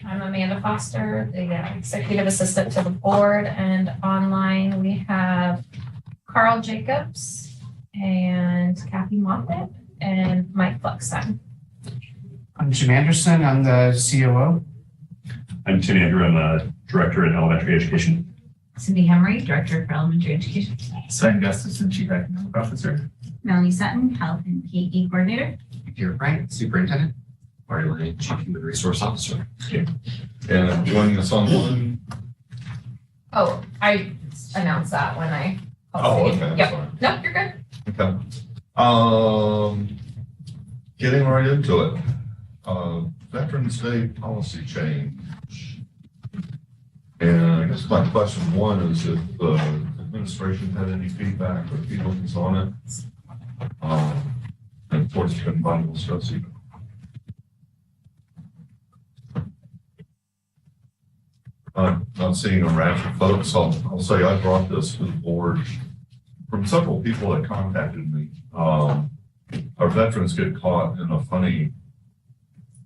I'm Amanda Foster, the executive assistant to the board, and online we have Carl Jacobs and Kathy Moffett and Mike Fluxson. I'm Jim Anderson. I'm the COO. I'm Tim Andrew. I'm a director in elementary education. Cindy Hemry, director for elementary education. Sven Gustafson, chief economic officer. Melanie Sutton, health and PE coordinator. Peter Frank, superintendent. Marty Lane, chief human resource officer. Okay. And joining us online. Oh, I announced that when I. Oh, okay. Yep. Sorry. No, you're good. Okay. Getting right into it. Veterans Day policy change. And I guess my question one is if the administration had any feedback or feelings on it. And of course, can Bonnie discuss even. Not seeing a rash of folks. I'll say I brought this to the board from several people that contacted me. Our veterans get caught in a funny,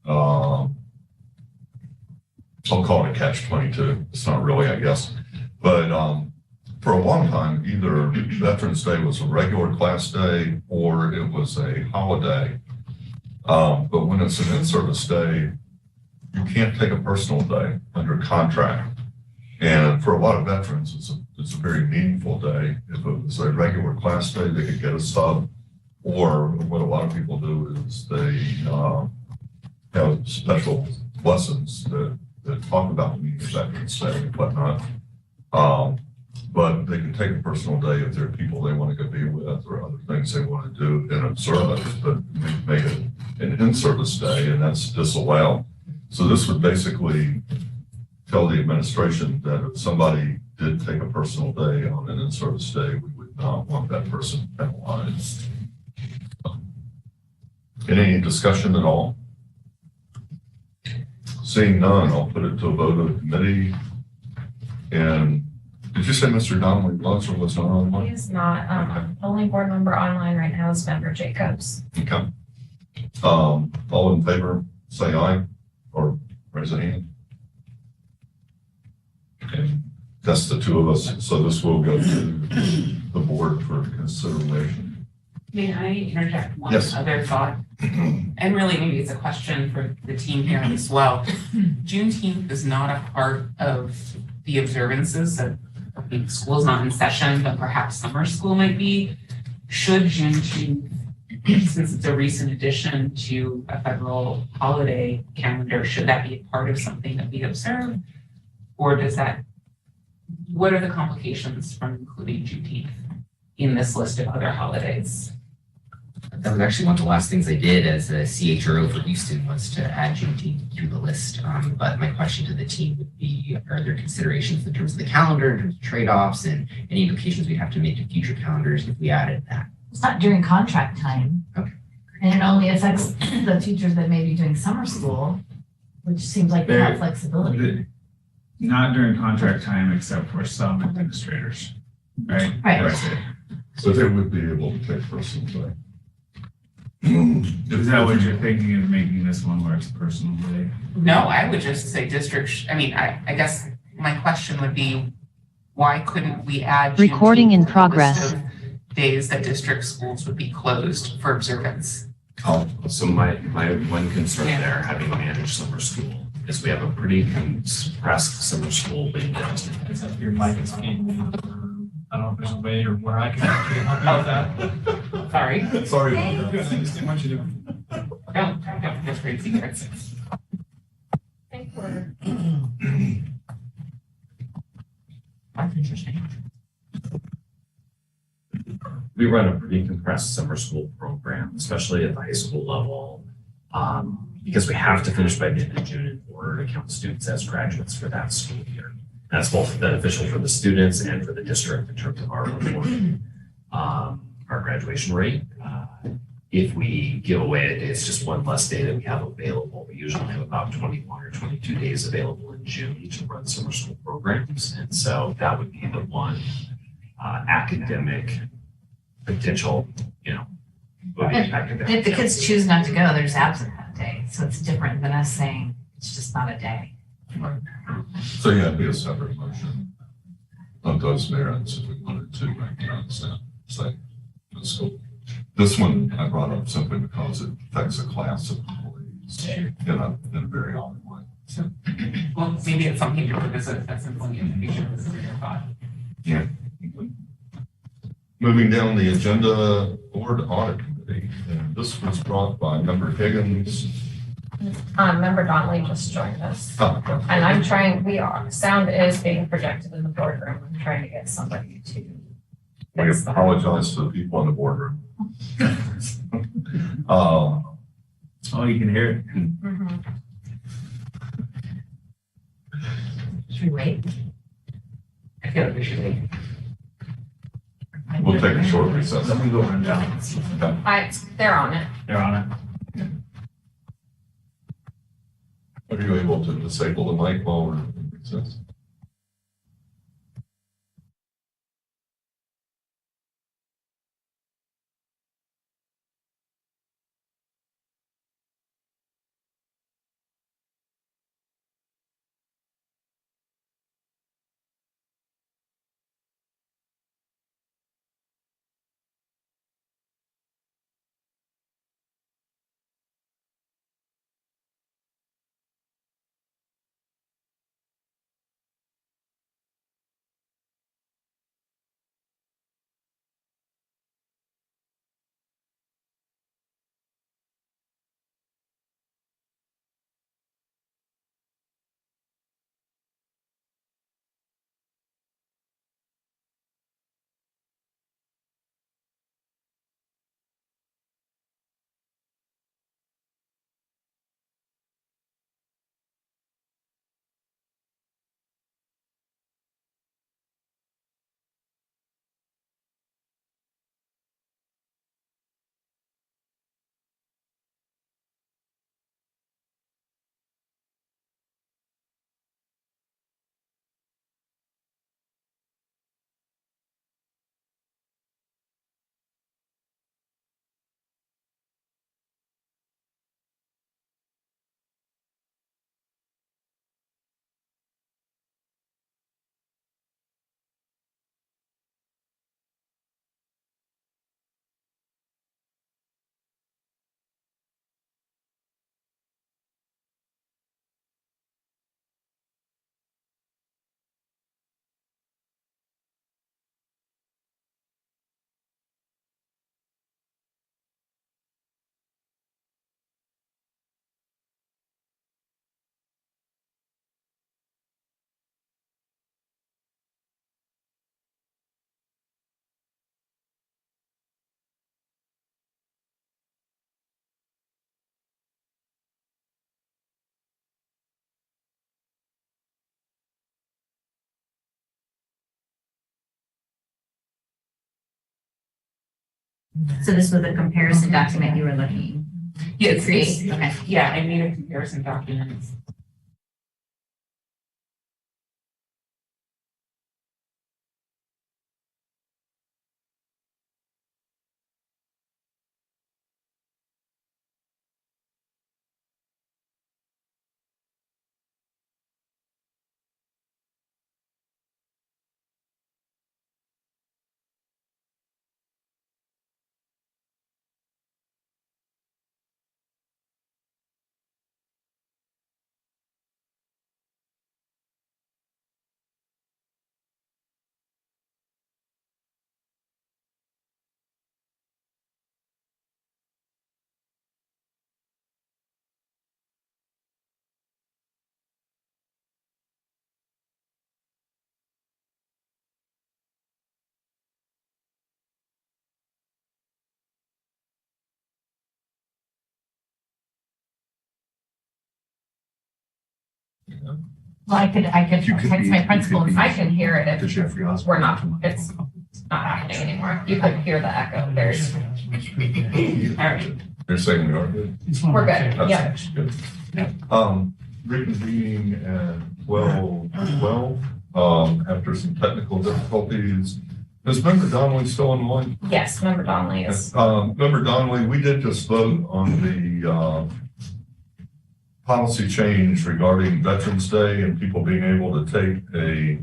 I'll call it a catch-22. It's not really, I guess. But for a long time, either Veterans Day was a regular class day or it was a holiday. But when it's an in-service day, you can't take a personal day under contract. And for a lot of veterans, it's a very meaningful day. If it was a regular class day, they could get a sub. Or what a lot of people do is they have special lessons that talk about meaning of Veterans Day and whatnot. But they can take a personal day if there are people they want to go be with or other things they want to do in a service, but make it an in-service day, and that's disallowed. So this would basically tell the administration that if somebody did take a personal day on an in-service day, we would not want that person penalized. Any discussion at all? Seeing none, I'll put it to a vote of the committee. And did you say Mr. Donnelly was or was not online? He is not. The only board member online right now is Member Jacobs. Okay. All in favor, say aye or raise a hand. Okay. That's the two of us. So this will go to the board for consideration. May I interject one Yes. other thought? And really maybe it's a question for the team here as well. Juneteenth is not a part of the observances that school's not in session, but perhaps summer school might be. Should Juneteenth, since it's a recent addition to a federal holiday calendar, should that be a part of something that we observe? Or does that, what are the complications from including Juneteenth in this list of other holidays? That was actually one of the last things I did as a CHRO for Houston was to add Juneteenth to the list. But my question to the team would be, are there considerations in terms of the calendar, in terms of trade-offs, and any implications we'd have to make to future calendars if we added that? It's not during contract time. Okay. And it only affects the teachers that may be doing summer school, which seems like they have flexibility. Not during contract time, except for some administrators, right? Right. So they would be able to take personal day. Is that what you're thinking of making this one where it's a personal day? No, I would just say district, I guess my question would be, why couldn't we add recording in Juneteenth to the progress list of days that district schools would be closed for observance? So my one concern there, having managed summer school, is we have a pretty compressed summer school window. Your mic is on. I don't know if there's a way or where I can actually help out that. Sorry. Sorry. Good, I understand what you're doing. Don't that's great secrets. I think we're. That's interesting. We run a pretty compressed summer school program, especially at the high school level, because we have to finish by the end of June in order to count students as graduates for that school year. That's both beneficial for the students and for the district in terms of our reporting, our graduation rate. If we give away a day, it's just one less day that we have available. We usually have about 21 or 22 days available in June to run summer school programs. And so that would be the one academic potential, If the kids choose not to go, they're just absent that day. So it's different than us saying it's just not a day. Right. So yeah, it'd be a separate motion on those merits if we wanted to recognize that, say, the school. This one I brought up simply because it affects a class of employees in a very odd way. Well, maybe it's something to revisit at some point in the future. This is your thought. Yeah. Moving down the agenda, board audit committee, and this was brought by Member Higgins. Member Donnelly just joined us. Oh, And I'm trying, sound is being projected in the boardroom. I'm trying to get somebody to. we fix that. apologize to the people in the boardroom. Oh, you can hear it. Mhm. Should we wait? I feel like we should wait. We'll take a short recess. Let me go run down. They're on it. They're on it. Are you able to disable the mic while we're in recess? So this was a comparison document you were looking Yeah, to create? Okay. Yeah, I made a comparison document. Well, I could text my principal and I can hear it The if Jeffrey Osborne. we're not, it's not happening anymore. You could hear the echo. There's, All right. You're saying we are good? we're good. That's Yeah. good. Reconvening at 12:12, after some technical difficulties. Is Member Donnelly still on the line? Yes, Member Donnelly is. Member Donnelly, we did just vote on the policy change regarding Veterans Day and people being able to take a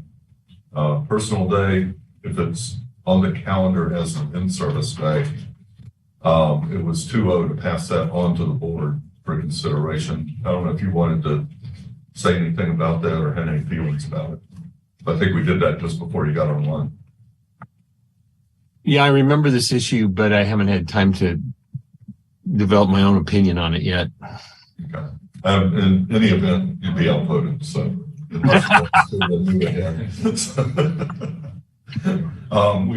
personal day if it's on the calendar as an in-service day. It was 2-0 to pass that on to the board for consideration. I don't know if you wanted to say anything about that or had any feelings about it. I think we did that just before you got online. Yeah, I remember this issue, but I haven't had time to develop my own opinion on it yet. Okay. In any event, you'd be outvoted, so. We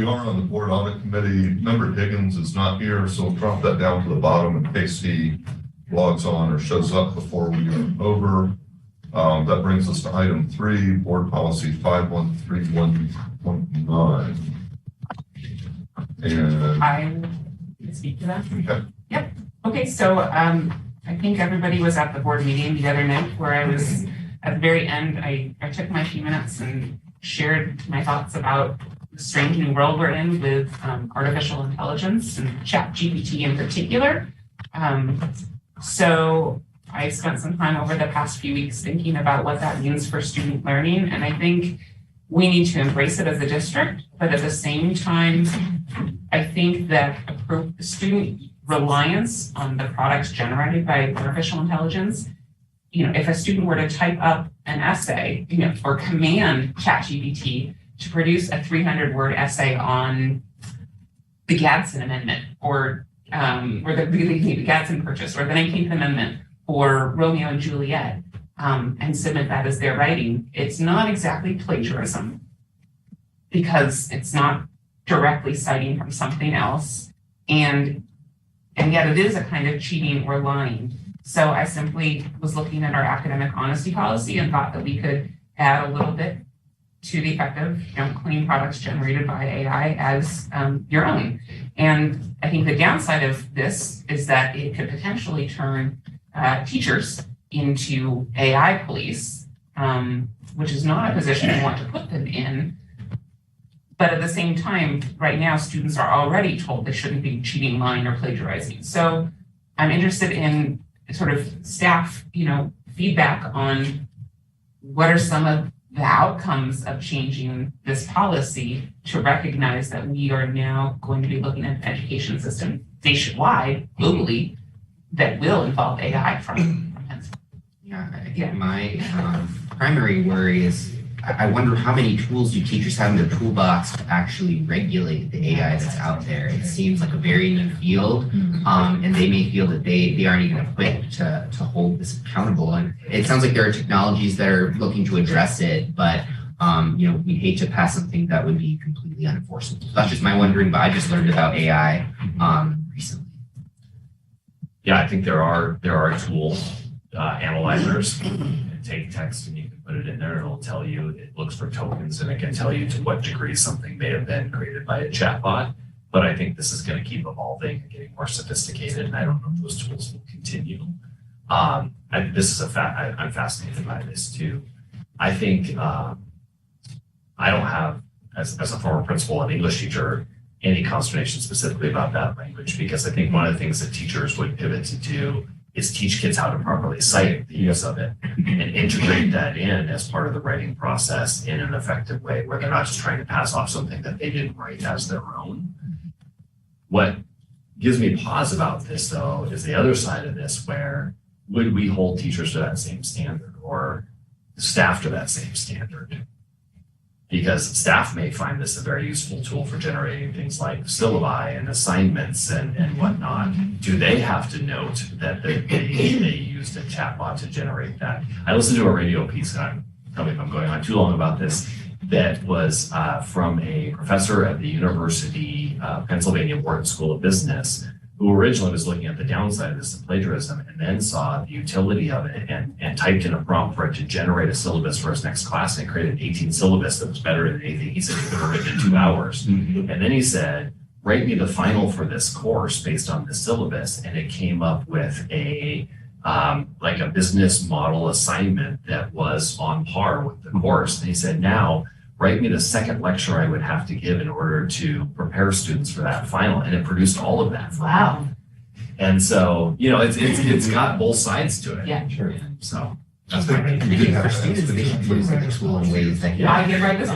are on the board audit committee. Member Higgins is not here, so we'll drop that down to the bottom in case he logs on or shows up before we are over. That brings us to item 3, board policy 5131.9. And I can speak to that. okay. Yep. Okay, so I think everybody was at the board meeting the other night where I was at the very end. I took my few minutes and shared my thoughts about the strange new world we're in with artificial intelligence and ChatGPT in particular. So I spent some time over the past few weeks thinking about what that means for student learning. And I think we need to embrace it as a district, but at the same time, I think that student reliance on the products generated by artificial intelligence, if a student were to type up an essay, or command ChatGPT to produce a 300-word essay on the Gadsden Amendment or the Gadsden Purchase or the 19th Amendment or Romeo and Juliet, and submit that as their writing, it's not exactly plagiarism because it's not directly citing from something else. And yet it is a kind of cheating or lying. So I simply was looking at our academic honesty policy and thought that we could add a little bit to the effect of don't claim products generated by AI as your own. And I think the downside of this is that it could potentially turn teachers into AI police, which is not a position we want to put them in. But at the same time, right now, students are already told they shouldn't be cheating, lying, or plagiarizing. So I'm interested in sort of staff, feedback on what are some of the outcomes of changing this policy to recognize that we are now going to be looking at an education system nationwide, globally, that will involve AI from henceforth. Yeah, I think my primary worry is I wonder how many tools do teachers have in their toolbox to actually regulate the AI that's out there. It seems like a very new field, and they may feel that they aren't even equipped to hold this accountable. And it sounds like there are technologies that are looking to address it, but we hate to pass something that would be completely unenforceable. So that's just my wondering, but I just learned about AI recently. Yeah, I think there are tools, analyzers. Take text and you can put it in there. It'll tell you, it looks for tokens and it can tell you to what degree something may have been created by a chatbot. But I think this is going to keep evolving and getting more sophisticated. And I don't know if those tools will continue. I'm fascinated by this too. I think I don't have, as a former principal and English teacher, any consternation specifically about that language, because I think one of the things that teachers would pivot to do is teach kids how to properly cite the use of it and integrate that in as part of the writing process in an effective way where they're not just trying to pass off something that they didn't write as their own. What gives me pause about this, though, is the other side of this, where would we hold teachers to that same standard or staff to that same standard? Because staff may find this a very useful tool for generating things like syllabi and assignments and whatnot. Do they have to note that they used a chatbot to generate that? I listened to a radio piece, and tell me if I'm going on too long about this, that was from a professor at the University of Pennsylvania Wharton School of Business, who originally was looking at the downside of this and plagiarism, and then saw the utility of it and typed in a prompt for it to generate a syllabus for his next class, and created an 18 syllabus that was better than anything he said he could have written in 2 hours. And then he said, write me the final for this course based on this syllabus. And it came up with a business model assignment that was on par with the course. And he said, now write me the second lecture I would have to give in order to prepare students for that final. And it produced all of that. Wow. And so, it's got both sides to it. Yeah. Sure. So I that's think my you And I did think have for to students, ask they should the- use their tool in ways that I get right this.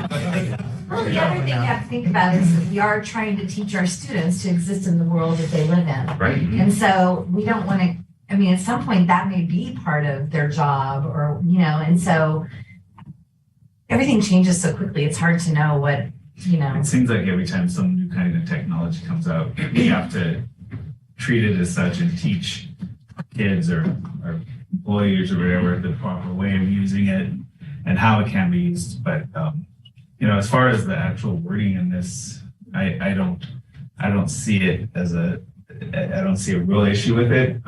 Well, the other thing you have to think about is that we are trying to teach our students to exist in the world that they live in. right? And so we don't want to, I mean, at some point that may be part of their job or, and so everything changes so quickly. It's hard to know what, It seems like every time some new kind of technology comes out, we have to treat it as such and teach kids or employers or whatever the proper way of using it and how it can be used. But as far as the actual wording in this, I don't see it as I don't see a real issue with it.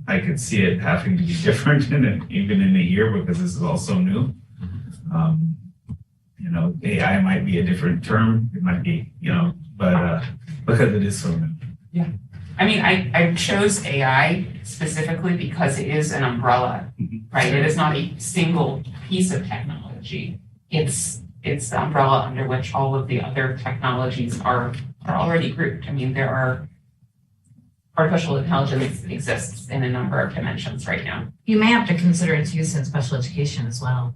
I could see it having to be different even in a year because this is all so new. AI might be a different term. It might be, but because it is so new. Yeah. I mean, I chose AI specifically because it is an umbrella, right? It is not a single piece of technology. It's the umbrella under which all of the other technologies are already grouped. I mean, there are artificial intelligence exists in a number of dimensions right now. you may have to consider its use in special education as well.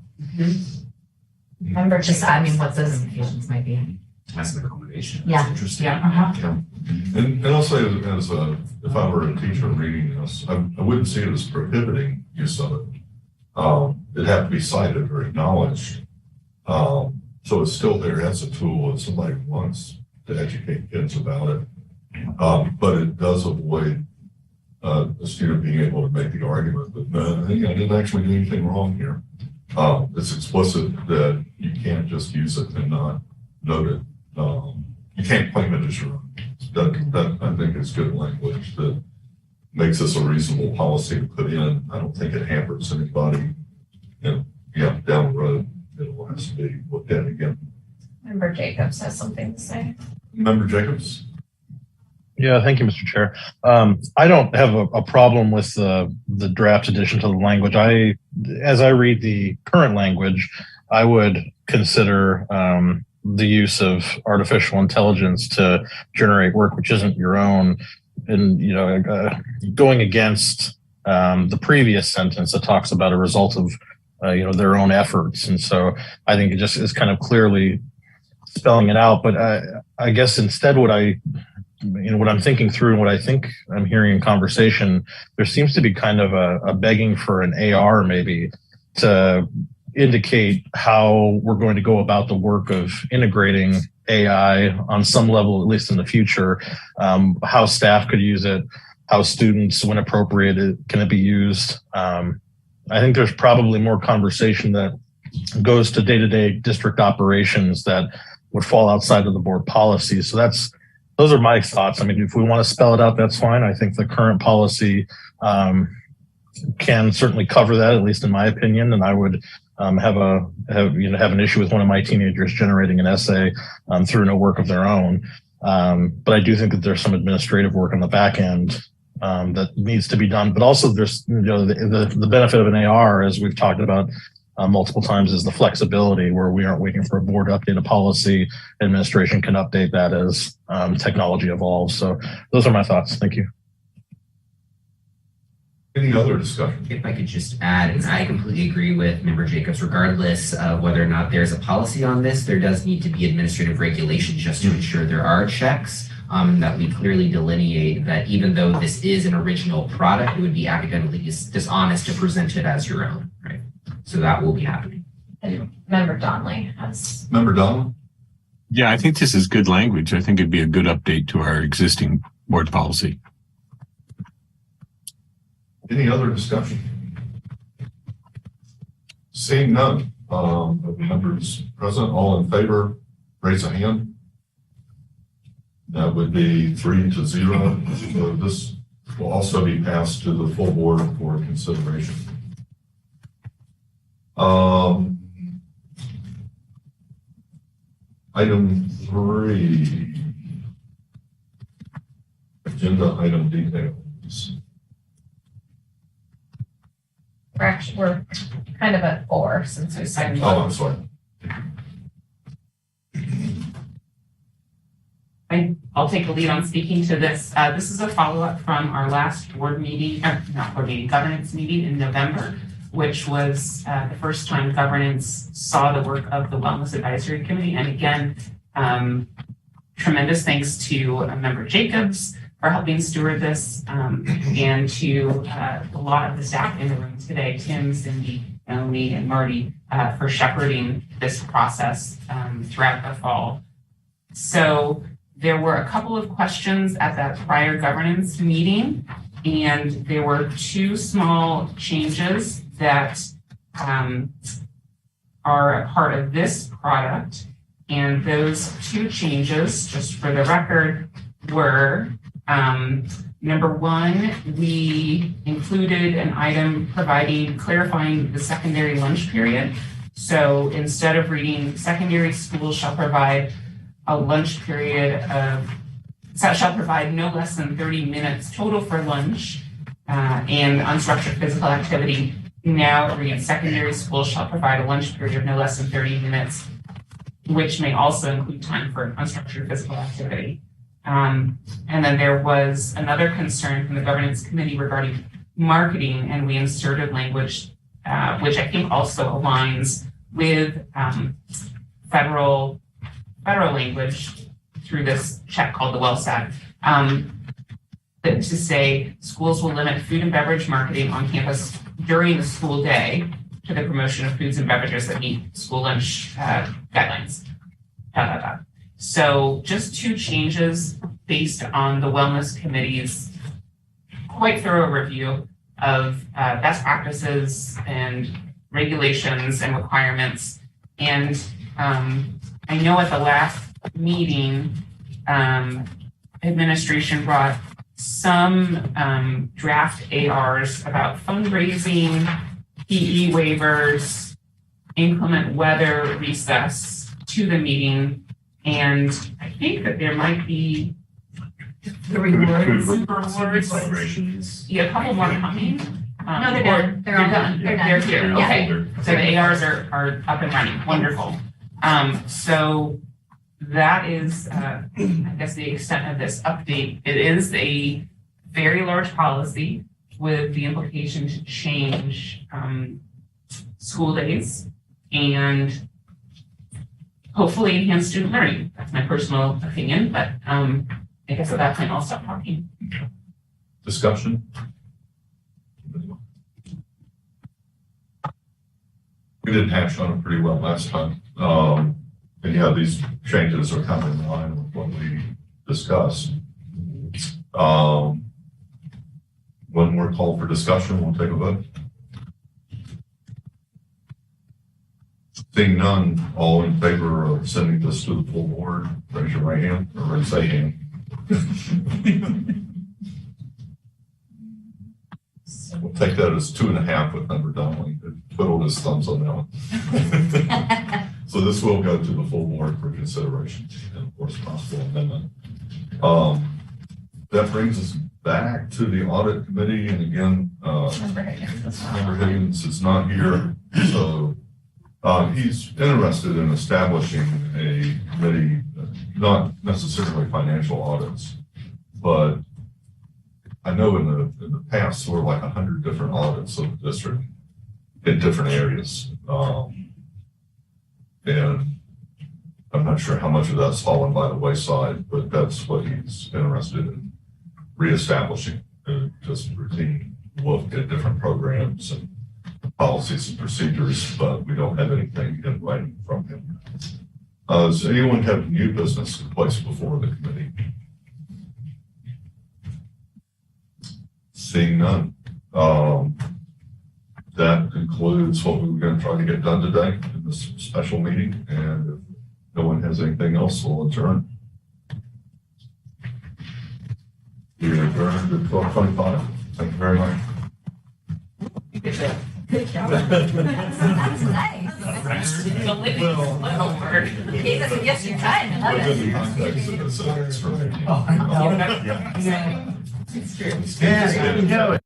Member What those implications might be. As an accommodation. Yeah. That's interesting. Yeah. And I'll say if I were a teacher reading this, I wouldn't see it as prohibiting use of it. It'd have to be cited or acknowledged. So it's still there as a tool if somebody wants to educate kids about it. But it does avoid a student being able to make the argument that, no, I didn't actually do anything wrong here. It's explicit that you can't just use it and not note it. You can't claim it as your own. That I think is good language that makes this a reasonable policy to put in. I don't think it hampers anybody. Down the road, it'll have to be looked at again. Member Jacobs has something to say. Member Jacobs? Yeah, thank you, Mr. Chair. I don't have a problem with the draft addition to the language. As I read the current language, I would consider the use of artificial intelligence to generate work which isn't your own, and going against the previous sentence that talks about a result of their own efforts. And so I think it just is kind of clearly spelling it out. But I guess instead what I'm thinking through and what I think I'm hearing in conversation, there seems to be kind of a begging for an AR maybe to indicate how we're going to go about the work of integrating AI on some level, at least in the future, how staff could use it, how students, when appropriate, can it be used. I think there's probably more conversation that goes to day-to-day district operations that would fall outside of the board policy. So those are my thoughts. I mean, if we want to spell it out, that's fine. I think the current policy can certainly cover that, at least in my opinion. And I would have an issue with one of my teenagers generating an essay through no work of their own. But I do think that there's some administrative work on the back end that needs to be done. But also there's the benefit of an AR, as we've talked about multiple times, is the flexibility where we aren't waiting for a board to update a policy. Administration can update that as technology evolves. So those are my thoughts. Thank you. Any other discussion? If I could just add, and I completely agree with Member Jacobs, regardless of whether or not there's a policy on this, there does need to be administrative regulation just to ensure there are checks, that we clearly delineate that even though this is an original product, it would be academically dishonest to present it as your own, right? So that will be happening. And Member Donnelly has. Member Donald? Yeah, I think this is good language. I think it'd be a good update to our existing board policy. Any other discussion? Seeing none, of the members present, all in favor, raise a hand. That would be 3-0. So this will also be passed to the full board for consideration. Item 3, agenda item details. We're kind of at 4 since we signed. Oh, I'm sorry. I'll take the lead on speaking to this. This is a follow-up from our last board meeting, governance meeting in November. which was the first time governance saw the work of the Wellness Advisory Committee. And again, tremendous thanks to Member Jacobs for helping steward this, and to a lot of the staff in the room today, Tim, Cindy, Melanie, and Marty, for shepherding this process throughout the fall. So there were a couple of questions at that prior governance meeting, and there were two small changes that are a part of this product. And those two changes, just for the record, were number one, we included an item clarifying the secondary lunch period. So instead of reading secondary schools shall provide a lunch period shall provide no less than 30 minutes total for lunch and unstructured physical activity. Now read secondary schools shall provide a lunch period of no less than 30 minutes, which may also include time for unstructured physical activity. And then there was another concern from the governance committee regarding marketing, and we inserted language, which I think also aligns with federal language through this check called the WellSat, to say schools will limit food and beverage marketing on campus during the school day to the promotion of foods and beverages that meet school lunch guidelines. So just two changes based on the Wellness Committee's quite thorough review of best practices and regulations and requirements. And I know at the last meeting, administration brought some draft ARs about fundraising, PE waivers, inclement weather recess to the meeting. And I think that there might be The rewards. Yeah, a couple more coming. No, they're done. They're all done. They're here, Yeah. okay. So the ARs are up and running, wonderful. So that is, I guess, the extent of this update. It is a very large policy with the implication to change school days and hopefully enhance student learning. That's my personal opinion, but I guess at that point I'll stop talking. Discussion? We did hash on it pretty well last time. And yeah, these changes are kind of in line with what we discussed. When we're called for discussion, we'll take a vote. Seeing none, all in favor of sending this to the full board, raise your right hand or raise a hand. We'll take that as 2.5 with Member Donnelly. Twiddled his thumbs on that one. So this will go to the full board for consideration and of course possible amendment. That brings us back to the audit committee. And again, Member Higgins is not here. So he's interested in establishing a committee, not necessarily financial audits, but I know in the past there were like 100 different audits of the district in different areas. And I'm not sure how much of that's fallen by the wayside, but that's what he's interested in reestablishing, just routine look at different programs and policies and procedures, but we don't have anything in writing from him. Does anyone have new business in place before the committee? Seeing none. That concludes what we were going to try to get done today in this special meeting. And if no one has anything else, we'll adjourn. We adjourned at 12:25. Thank you very much. Good job. Good job. That's nice. Yes, you're kind. I love it. Context of this, Oh, I know. Yeah. It's true. Yeah, you can do it.